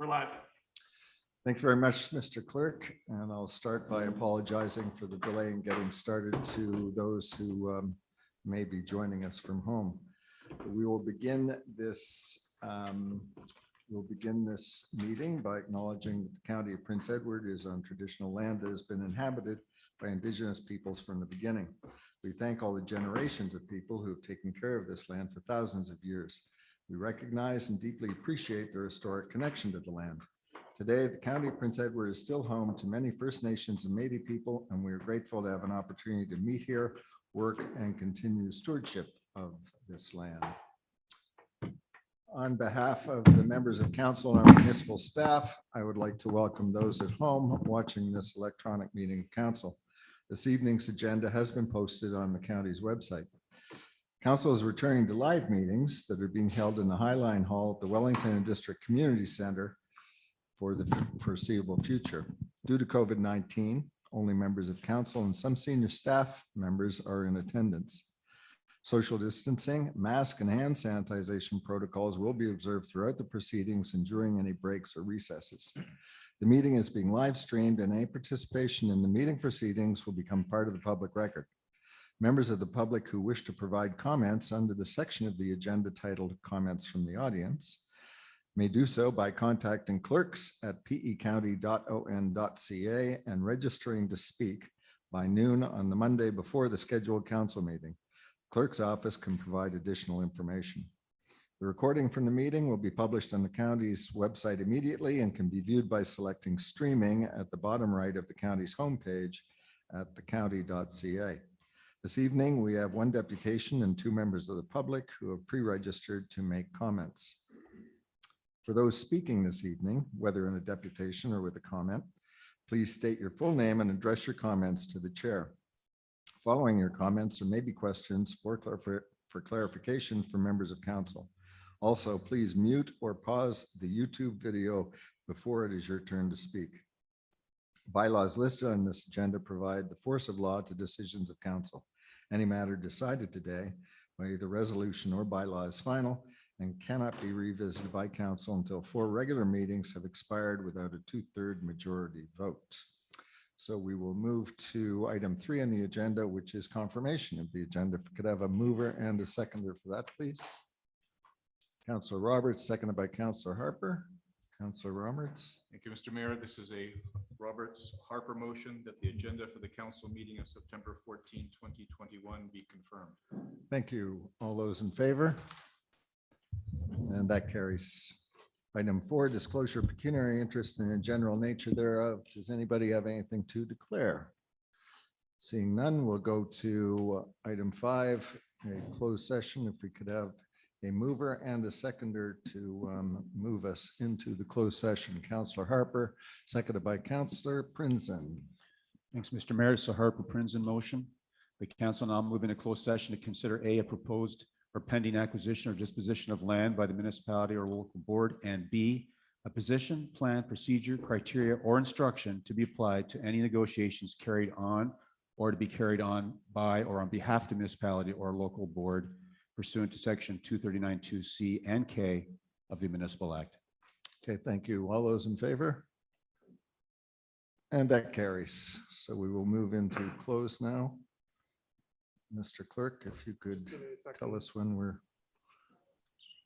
We're live. Thank you very much, Mr. Clerk, and I'll start by apologizing for the delay in getting started to those who may be joining us from home. We will begin this meeting by acknowledging that the County of Prince Edward is on traditional land that has been inhabited by Indigenous peoples from the beginning. We thank all the generations of people who have taken care of this land for thousands of years. We recognize and deeply appreciate their historic connection to the land. Today, the County of Prince Edward is still home to many First Nations and Métis people, and we are grateful to have an opportunity to meet here, work, and continue stewardship of this land. On behalf of the members of council and our municipal staff, I would like to welcome those at home watching this electronic meeting of council. This evening's agenda has been posted on the county's website. Council is returning to live meetings that are being held in the Highline Hall at the Wellington and District Community Center for the foreseeable future. Due to COVID-19, only members of council and some senior staff members are in attendance. Social distancing, mask, and hand sanitization protocols will be observed throughout the proceedings and during any breaks or recesses. The meeting is being live streamed, and any participation in the meeting proceedings will become part of the public record. Members of the public who wish to provide comments under the section of the agenda titled Comments from the Audience may do so by contacting clerks at pecounty.on.ca and registering to speak by noon on the Monday before the scheduled council meeting. Clerk's office can provide additional information. The recording from the meeting will be published on the county's website immediately and can be viewed by selecting streaming at the bottom right of the county's homepage at thecounty.ca. This evening, we have one deputation and 2 members of the public who have pre-registered to make comments. For those speaking this evening, whether in a deputation or with a comment, please state your full name and address your comments to the chair. Following your comments, there may be questions for clarification from members of council. Also, please mute or pause the YouTube video before it is your turn to speak. Bylaws listed on this agenda provide the force of law to decisions of council. Any matter decided today by either resolution or bylaw is final and cannot be revisited by council until 4 regular meetings have expired without a 2/3 majority vote. So we will move to item 3 on the agenda, which is confirmation of the agenda. If we could have a mover and a seconder for that, please. Councillor Roberts, seconded by Councillor Harper. Councillor Roberts. Thank you, Mr. Mayor. This is a Roberts Harper motion that the agenda for the council meeting of September 14, 2021 be confirmed. Thank you. All those in favor? And that carries. Item 4, disclosure of pecuniary interest in the general nature thereof. Does anybody have anything to declare? Seeing none, we'll go to item 5, a closed session. If we could have a mover and a seconder to move us into the closed session. Councillor Harper, seconded by Councillor Prinzen. Thanks, Mr. Mayor. So Harper Prinzen motion. The council now move into closed session to consider a proposed or pending acquisition or disposition of land by the municipality or local board, and B, a position, plan, procedure, criteria, or instruction to be applied to any negotiations carried on or to be carried on by or on behalf of the municipality or local board pursuant to section 239(2)(c) and K of the Municipal Act. Okay, thank you. All those in favor? And that carries. So we will move into close now. Mr. Clerk, if you could tell us when we're